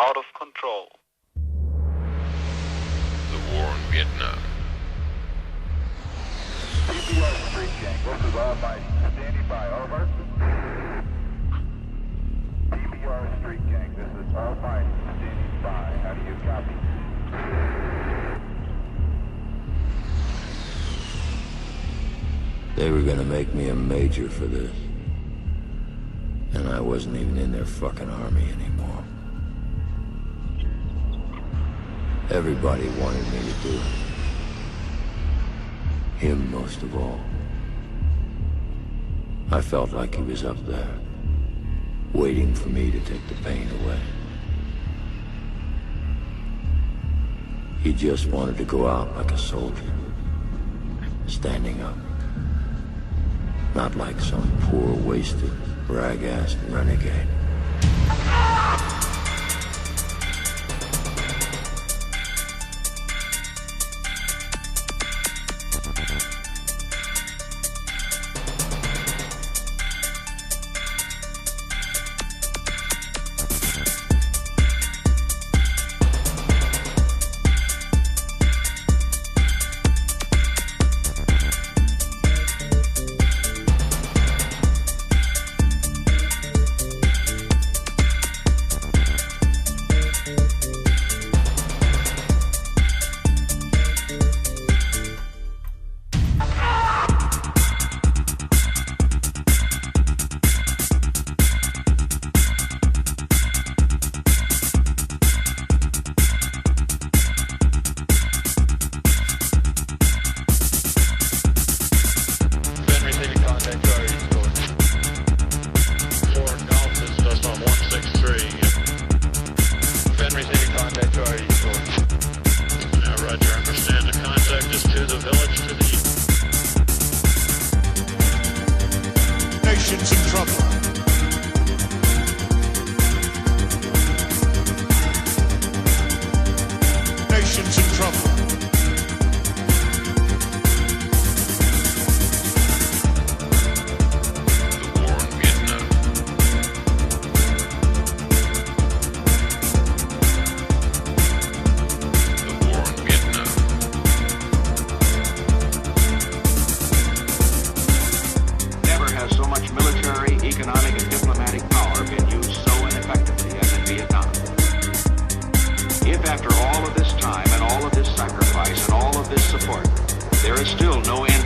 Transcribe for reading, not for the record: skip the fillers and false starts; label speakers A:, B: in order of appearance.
A: out of control.
B: The war in Vietnam.
C: PBR Street Gang, this is all by standing by, over. PBR Street Gang, this is all by standing by, how do you copy?
D: They were gonna make me a major for this. And I wasn't even in their fucking army anymore. Everybody wanted me to do it. Him most of all. I felt like he was up there, waiting for me to take the pain away. He just wanted to go out like a soldier, standing up. Not like some poor, wasted, rag-ass renegade.
E: After all of this time and all of this sacrifice and all of this support, there is still no end